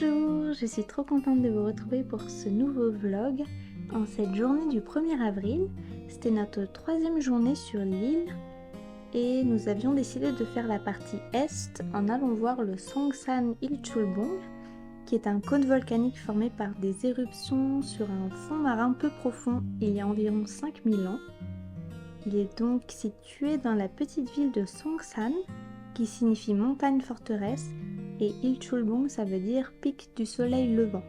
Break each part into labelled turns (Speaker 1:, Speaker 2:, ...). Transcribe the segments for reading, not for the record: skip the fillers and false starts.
Speaker 1: Bonjour, je suis trop contente de vous retrouver pour ce nouveau vlog. En cette journée du 1er avril, c'était notre 3e journée sur l'île et nous avions décidé de faire la partie est en allant voir le Songsan Ilchulbong, qui est un cône volcanique formé par des éruptions sur un fond marin peu profond il y a environ 5000 ans. Il est donc situé dans la petite ville de Songsan, qui signifie montagne forteresse, et Ilchulbong ça veut dire pic du soleil levant.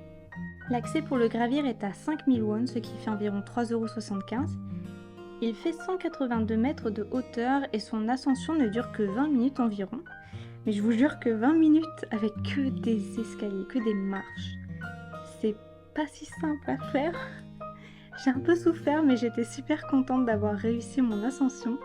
Speaker 1: L'accès pour le gravir est à 5000 won, ce qui fait environ 3,75 €. Il fait 182 mètres de hauteur et son ascension ne dure que 20 minutes environ. Mais je vous jure que 20 minutes avec que des escaliers, que des marches, c'est pas si simple à faire. J'ai un peu souffert, mais j'étais super contente d'avoir réussi mon ascension.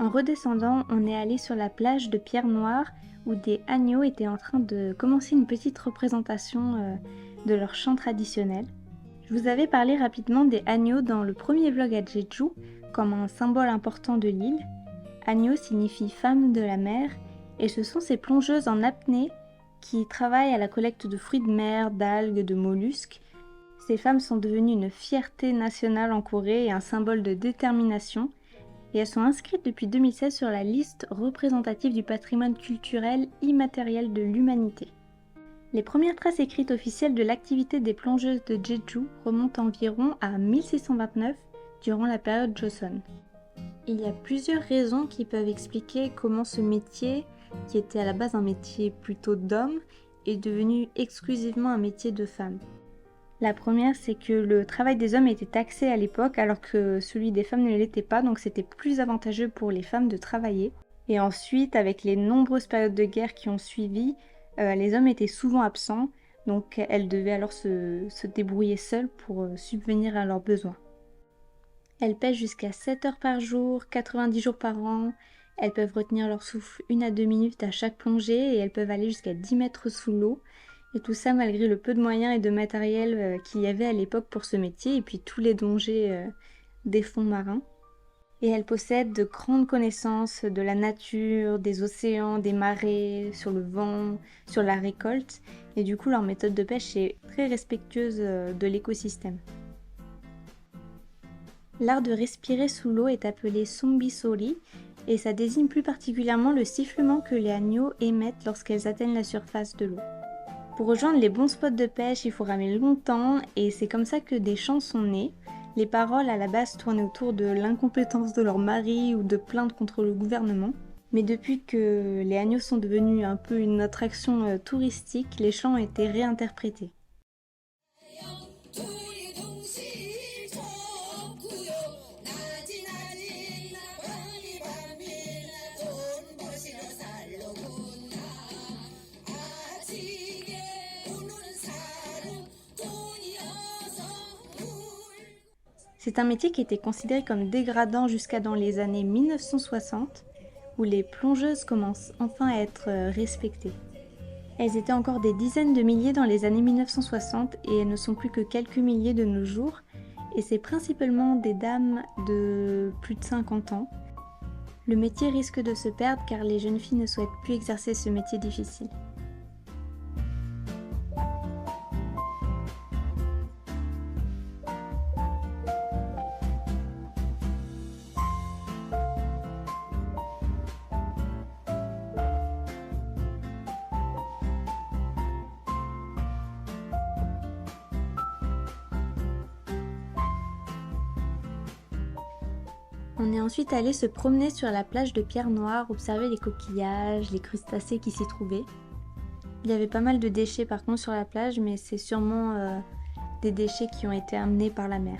Speaker 1: En redescendant, on est allé sur la plage de Pierre Noire où des agneaux étaient en train de commencer une petite représentation de leur chant traditionnel. Je vous avais parlé rapidement des agneaux dans le premier vlog à Jeju comme un symbole important de l'île. Agneau signifie femme de la mer et ce sont ces plongeuses en apnée qui travaillent à la collecte de fruits de mer, d'algues, de mollusques. Ces femmes sont devenues une fierté nationale en Corée et un symbole de détermination. Et elles sont inscrites depuis 2016 sur la liste représentative du patrimoine culturel immatériel de l'humanité. Les premières traces écrites officielles de l'activité des plongeuses de Jeju remontent environ à 1629 durant la période Joseon. Il y a plusieurs raisons qui peuvent expliquer comment ce métier, qui était à la base un métier plutôt d'homme, est devenu exclusivement un métier de femme. La première, c'est que le travail des hommes était taxé à l'époque alors que celui des femmes ne l'était pas, donc c'était plus avantageux pour les femmes de travailler. Et ensuite, avec les nombreuses périodes de guerre qui ont suivi, les hommes étaient souvent absents, donc elles devaient alors se débrouiller seules pour subvenir à leurs besoins. Elles pêchent jusqu'à 7 heures par jour, 90 jours par an, elles peuvent retenir leur souffle 1 à 2 minutes à chaque plongée et elles peuvent aller jusqu'à 10 mètres sous l'eau. Et tout ça malgré le peu de moyens et de matériel qu'il y avait à l'époque pour ce métier et puis tous les dangers des fonds marins. Et elle possède de grandes connaissances de la nature, des océans, des marées, sur le vent, sur la récolte. Et du coup leur méthode de pêche est très respectueuse de l'écosystème. L'art de respirer sous l'eau est appelé sombisori et ça désigne plus particulièrement le sifflement que les agneaux émettent lorsqu'elles atteignent la surface de l'eau. Pour rejoindre les bons spots de pêche, il faut ramer longtemps et c'est comme ça que des chants sont nés. Les paroles à la base tournaient autour de l'incompétence de leur mari ou de plaintes contre le gouvernement. Mais depuis que les agneaux sont devenus un peu une attraction touristique, les chants ont été réinterprétés. C'est un métier qui était considéré comme dégradant jusqu'à dans les années 1960, où les plongeuses commencent enfin à être respectées. Elles étaient encore des dizaines de milliers dans les années 1960 et elles ne sont plus que quelques milliers de nos jours, et c'est principalement des dames de plus de 50 ans. Le métier risque de se perdre car les jeunes filles ne souhaitent plus exercer ce métier difficile. On est ensuite allé se promener sur la plage de Pierre Noire, observer les coquillages, les crustacés qui s'y trouvaient. Il y avait pas mal de déchets par contre sur la plage, mais c'est sûrement des déchets qui ont été amenés par la mer.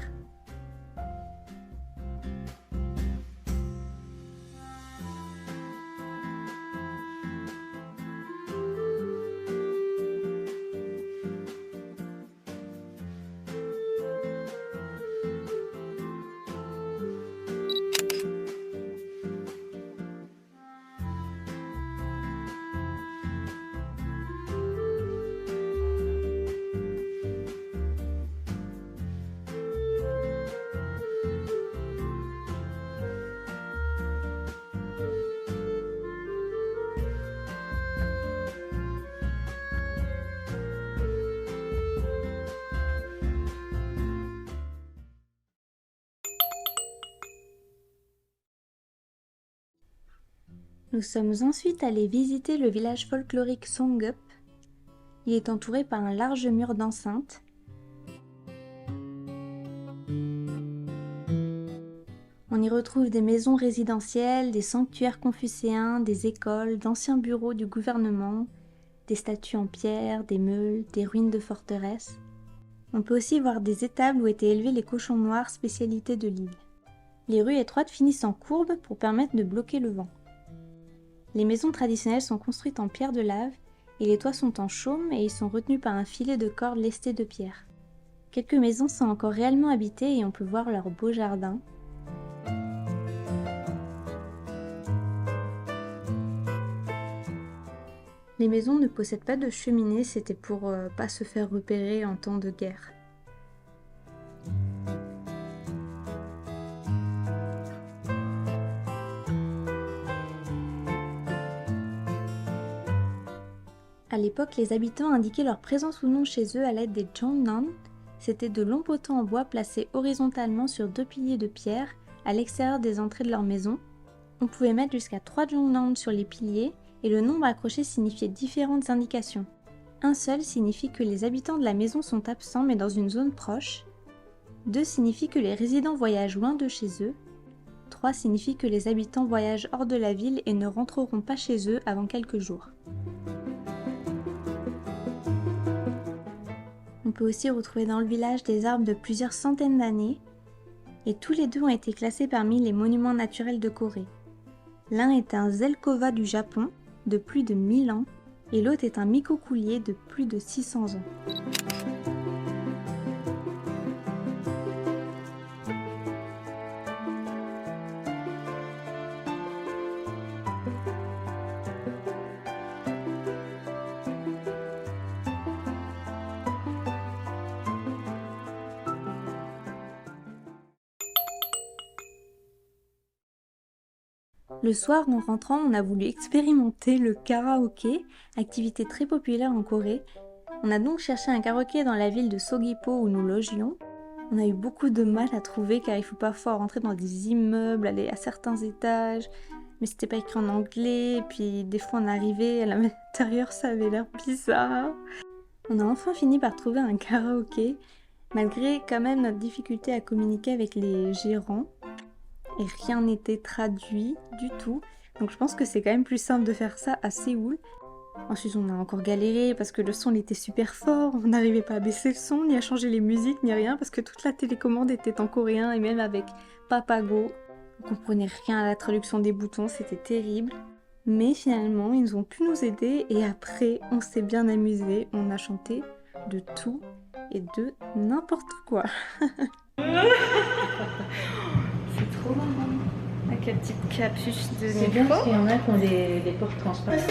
Speaker 1: Nous sommes ensuite allés visiter le village folklorique Songup. Il est entouré par un large mur d'enceinte. On y retrouve des maisons résidentielles, des sanctuaires confucéens, des écoles, d'anciens bureaux du gouvernement, des statues en pierre, des meules, des ruines de forteresses. On peut aussi voir des étables où étaient élevés les cochons noirs, spécialité de l'île. Les rues étroites finissent en courbe pour permettre de bloquer le vent. Les maisons traditionnelles sont construites en pierre de lave et les toits sont en chaume et ils sont retenus par un filet de corde lesté de pierre. Quelques maisons sont encore réellement habitées et on peut voir leur beau jardin. Les maisons ne possèdent pas de cheminée, c'était pour pas se faire repérer en temps de guerre. À l'époque, les habitants indiquaient leur présence ou non chez eux à l'aide des jongnan. C'était de longs poteaux en bois placés horizontalement sur 2 piliers de pierre à l'extérieur des entrées de leur maison. On pouvait mettre jusqu'à 3 jongnan sur les piliers et le nombre accroché signifiait différentes indications. Un seul signifie que les habitants de la maison sont absents mais dans une zone proche. 2 signifie que les résidents voyagent loin de chez eux. 3 signifie que les habitants voyagent hors de la ville et ne rentreront pas chez eux avant quelques jours. On peut aussi retrouver dans le village des arbres de plusieurs centaines d'années, et tous les deux ont été classés parmi les monuments naturels de Corée. L'un est un Zelkova du Japon, de plus de 1000 ans, et l'autre est un micocoulier de plus de 600 ans. Le soir, en rentrant, on a voulu expérimenter le karaoké, activité très populaire en Corée. On a donc cherché un karaoké dans la ville de Sogipo où nous logions. On a eu beaucoup de mal à trouver car il faut parfois rentrer dans des immeubles, aller à certains étages, mais c'était pas écrit en anglais, et puis des fois on arrivait à l'intérieur, ça avait l'air bizarre. On a enfin fini par trouver un karaoké, malgré quand même notre difficulté à communiquer avec les gérants. Et rien n'était traduit du tout. Donc je pense que c'est quand même plus simple de faire ça à Séoul. Ensuite on a encore galéré parce que le son était super fort, on n'arrivait pas à baisser le son, ni à changer les musiques, ni rien, parce que toute la télécommande était en coréen et même avec Papago. On comprenait rien à la traduction des boutons, c'était terrible. Mais finalement ils ont pu nous aider et après on s'est bien amusé, on a chanté de tout et de n'importe quoi.
Speaker 2: C'est trop marrant. Avec la petite capuche de
Speaker 3: C'est bien parce qu'il y en a qui ont des portes transparentes.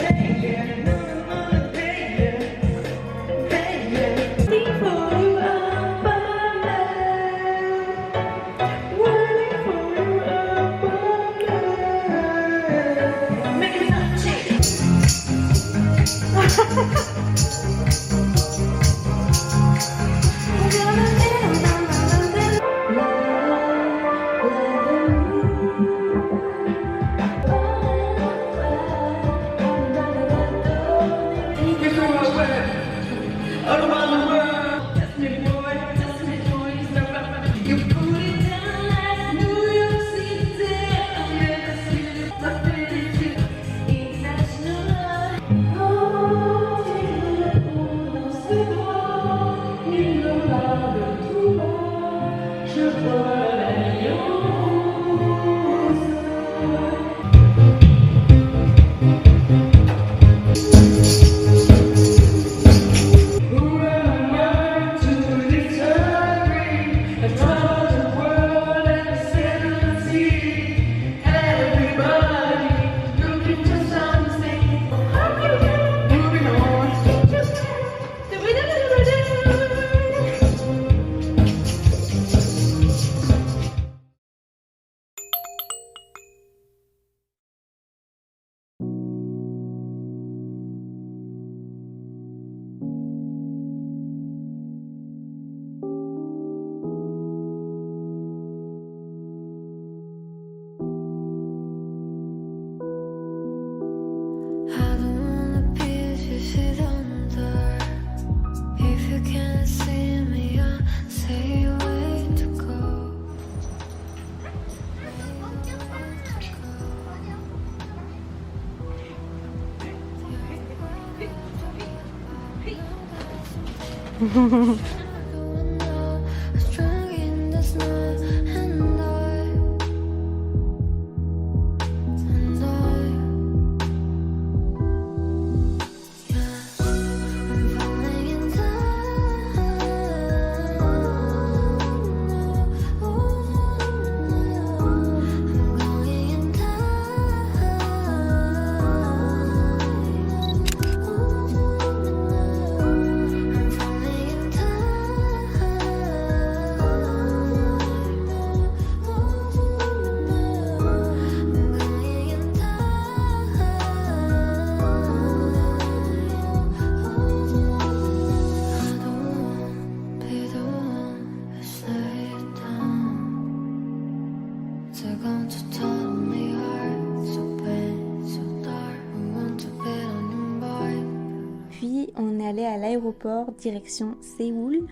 Speaker 1: Puis on est allé à l'aéroport direction Séoul.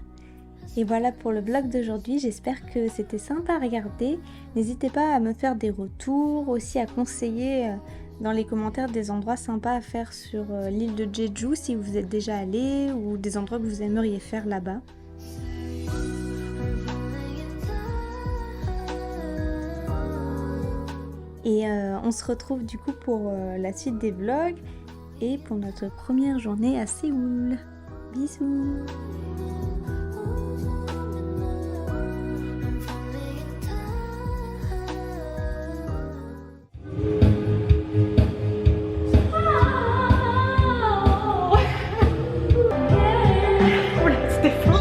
Speaker 1: Et voilà pour le vlog d'aujourd'hui, j'espère que c'était sympa à regarder. N'hésitez pas à me faire des retours, aussi à conseiller dans les commentaires des endroits sympas à faire sur l'île de Jeju si vous êtes déjà allé ou des endroits que vous aimeriez faire là-bas. Et on se retrouve du coup pour la suite des vlogs et pour notre première journée à Séoul. Bisous!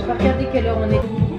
Speaker 3: Regardez quelle heure on est.